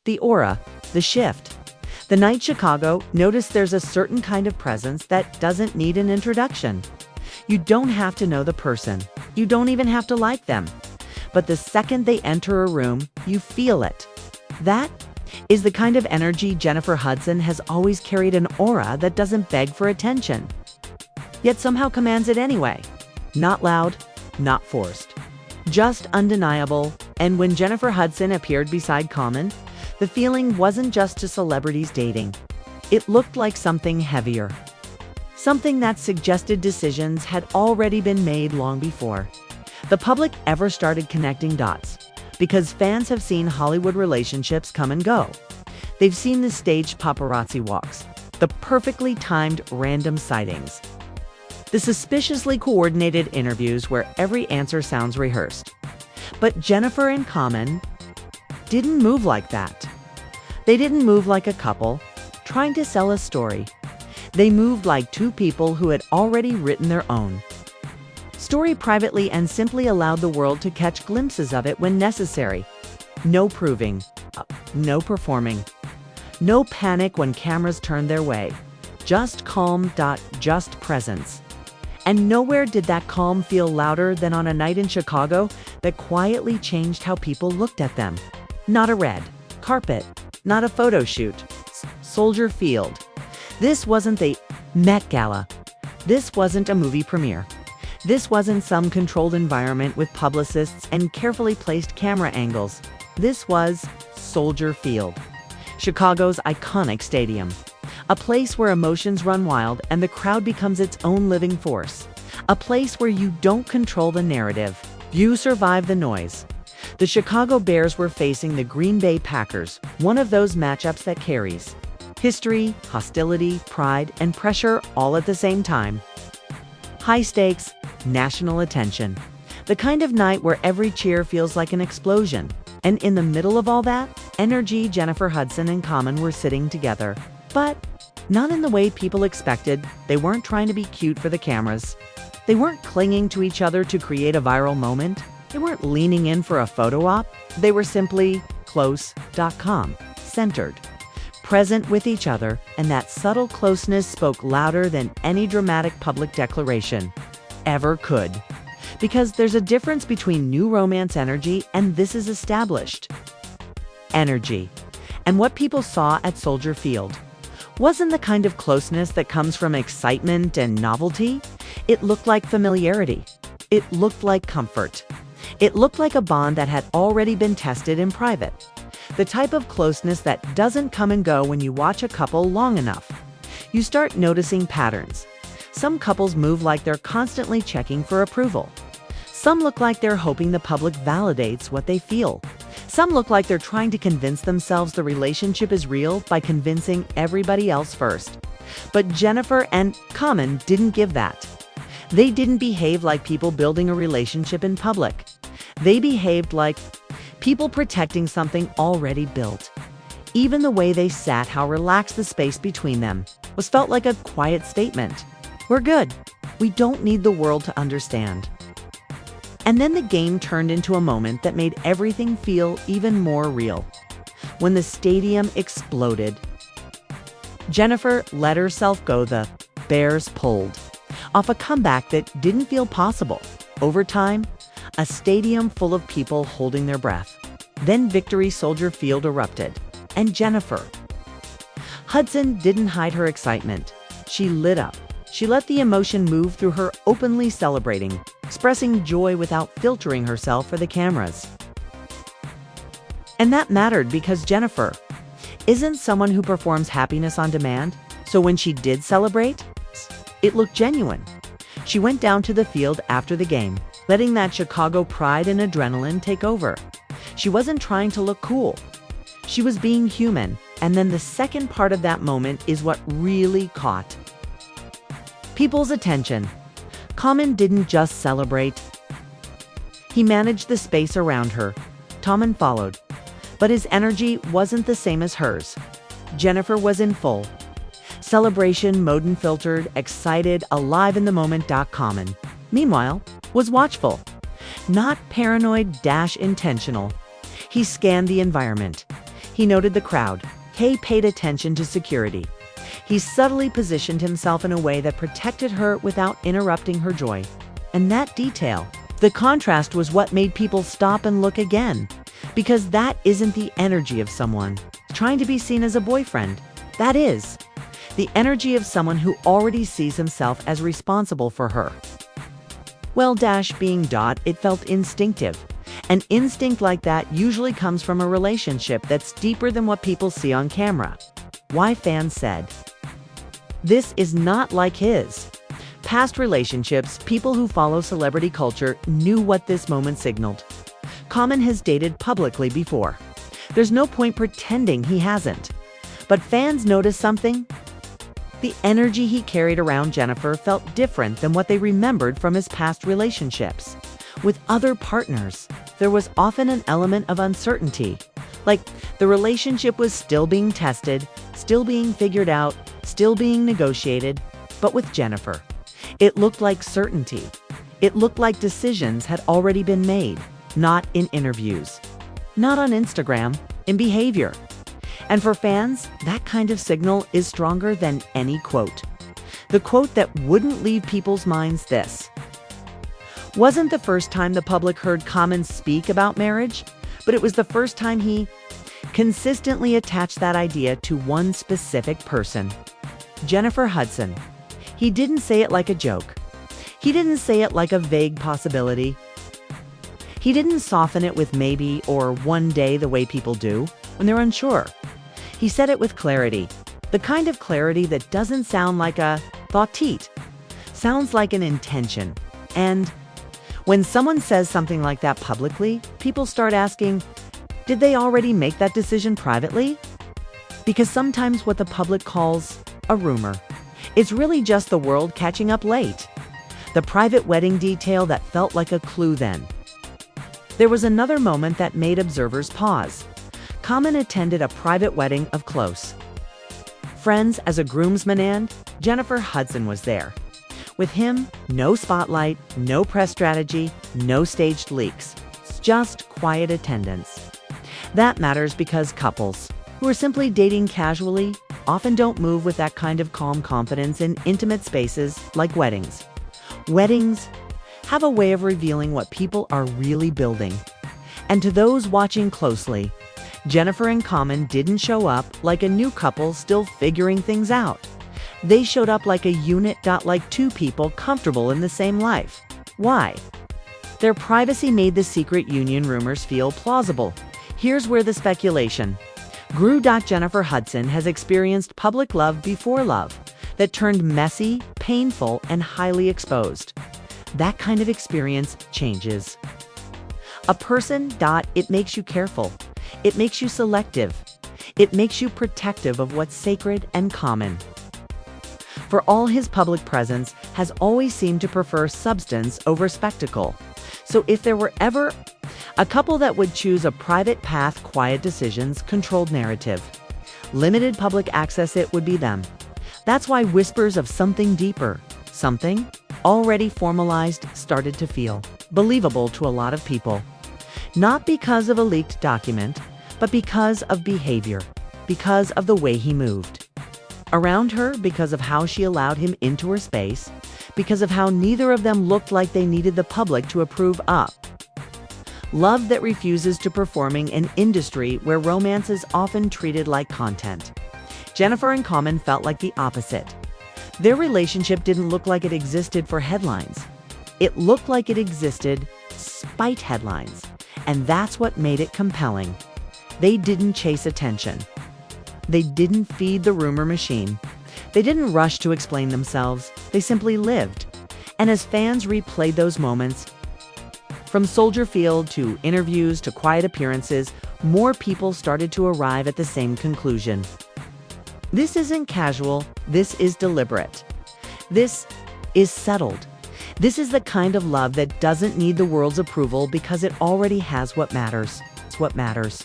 The aura, the shift. The night Chicago noticed there's a certain kind of presence that doesn't need an introduction. You don't have to know the person. You don't even have to like them. But the second they enter a room, you feel it. That is the kind of energy Jennifer Hudson has always carried, an aura that doesn't beg for attention, yet somehow commands it anyway. Not loud, not forced, just undeniable. And when Jennifer Hudson appeared beside Common, the feeling wasn't just to celebrities dating. It looked like something heavier. Something that suggested decisions had already been made long before the public ever started connecting dots. Because fans have seen Hollywood relationships come and go. They've seen the staged paparazzi walks, the perfectly timed random sightings, the suspiciously coordinated interviews where every answer sounds rehearsed. But Jennifer and Common didn't move like that. They didn't move like a couple trying to sell a story. They moved like two people who had already written their own story privately and simply allowed the world to catch glimpses of it when necessary. No proving, no performing, no panic when cameras turned their way. Just calm. Just presence. And nowhere did that calm feel louder than on a night in Chicago that quietly changed how people looked at them. Not a red carpet, not a photo shoot. Soldier Field. This wasn't the Met Gala. This wasn't a movie premiere. This wasn't some controlled environment with publicists and carefully placed camera angles. This was Soldier Field, Chicago's iconic stadium. A place where emotions run wild and the crowd becomes its own living force. A place where you don't control the narrative. You survive the noise. The Chicago Bears were facing the Green Bay Packers, one of those matchups that carries history, hostility, pride, and pressure all at the same time. High stakes, national attention. The kind of night where every cheer feels like an explosion. And in the middle of all that energy, Jennifer Hudson and Common were sitting together. But not in the way people expected. They weren't trying to be cute for the cameras. They weren't clinging to each other to create a viral moment. They weren't leaning in for a photo op. They were simply close, calm, centered, present with each other, and that subtle closeness spoke louder than any dramatic public declaration ever could. Because there's a difference between new romance energy and this is established energy. And what people saw at Soldier Field wasn't the kind of closeness that comes from excitement and novelty. It looked like familiarity. It looked like comfort. It looked like a bond that had already been tested in private. The type of closeness that doesn't come and go when you watch a couple long enough. You start noticing patterns. Some couples move like they're constantly checking for approval. Some look like they're hoping the public validates what they feel. Some look like they're trying to convince themselves the relationship is real by convincing everybody else first. But Jennifer and Common didn't give that. They didn't behave like people building a relationship in public. They behaved like people protecting something already built. Even the way they sat, how relaxed the space between them, was felt like a quiet statement. We're good. We don't need the world to understand. And then the game turned into a moment that made everything feel even more real. When the stadium exploded, Jennifer let herself go. The Bears pulled off a comeback that didn't feel possible. Over time, a stadium full of people holding their breath. Then victory Soldier Field erupted. And Jennifer Hudson didn't hide her excitement. She lit up. She let the emotion move through her, openly celebrating, expressing joy without filtering herself for the cameras. And that mattered because Jennifer isn't someone who performs happiness on demand. So when she did celebrate, it looked genuine. She went down to the field after the game, letting that Chicago pride and adrenaline take over. She wasn't trying to look cool. She was being human. And then the second part of that moment is what really caught people's attention. Common didn't just celebrate. He managed the space around her. Tommen followed. But his energy wasn't the same as hers. Jennifer was in full celebration mode, unfiltered, excited, alive in the moment. Common, meanwhile, was watchful. Not paranoid, intentional. He scanned the environment. He noted the crowd. He paid attention to security. He subtly positioned himself in a way that protected her without interrupting her joy. And that detail, the contrast, was what made people stop and look again. Because that isn't the energy of someone trying to be seen as a boyfriend. That is the energy of someone who already sees himself as responsible for her. Well, it felt instinctive. An instinct like that usually comes from a relationship that's deeper than what people see on camera. Why fans said, "This is not like his." Past relationships, people who follow celebrity culture knew what this moment signaled. Common has dated publicly before. There's no point pretending he hasn't. But fans noticed something. The energy he carried around Jennifer felt different than what they remembered from his past relationships. With other partners, there was often an element of uncertainty. Like the relationship was still being tested, still being figured out, still being negotiated. But with Jennifer, it looked like certainty. It looked like decisions had already been made, not in interviews, not on Instagram, in behavior. And for fans, that kind of signal is stronger than any quote. The quote that wouldn't leave people's minds: this wasn't the first time the public heard Common speak about marriage, but it was the first time he consistently attached that idea to one specific person, Jennifer Hudson. He didn't say it like a joke. He didn't say it like a vague possibility. He didn't soften it with maybe or one day the way people do when they're unsure. He said it with clarity, the kind of clarity that doesn't sound like a thought, sounds like an intention. And when someone says something like that publicly, people start asking, did they already make that decision privately? Because sometimes what the public calls a rumor, it's really just the world catching up late. The private wedding detail that felt like a clue then. There was another moment that made observers pause. Common attended a private wedding of close friends as a groomsman, and Jennifer Hudson was there. With him, no spotlight, no press strategy, no staged leaks. Just quiet attendance. That matters because couples who are simply dating casually often don't move with that kind of calm confidence in intimate spaces like weddings. Weddings have a way of revealing what people are really building. And to those watching closely, Jennifer and Common didn't show up like a new couple still figuring things out. They showed up like a unit, like two people comfortable in the same life. Why? Their privacy made the secret union rumors feel plausible. Here's where the speculation grew. Jennifer Hudson has experienced public love before love that turned messy, painful, and highly exposed. That kind of experience changes a person. It makes you careful. It makes you selective. It makes you protective of what's sacred and common. For all his public presence has always seemed to prefer substance over spectacle. So if there were ever a couple that would choose a private path, quiet decisions, controlled narrative, limited public access, it would be them. That's why whispers of something deeper, something already formalized, started to feel believable to a lot of people. Not because of a leaked document, but because of behavior, because of the way he moved around her, because of how she allowed him into her space, because of how neither of them looked like they needed the public to approve of. Love that refuses to performing an industry where romance is often treated like content. Jennifer and Common felt like the opposite. Their relationship didn't look like it existed for headlines. It looked like it existed despite headlines. And that's what made it compelling. They didn't chase attention. They didn't feed the rumor machine. They didn't rush to explain themselves. They simply lived. And as fans replayed those moments, from Soldier Field to interviews to quiet appearances, more people started to arrive at the same conclusion. This isn't casual. This is deliberate. This is settled. This is the kind of love that doesn't need the world's approval because it already has what matters. It's what matters.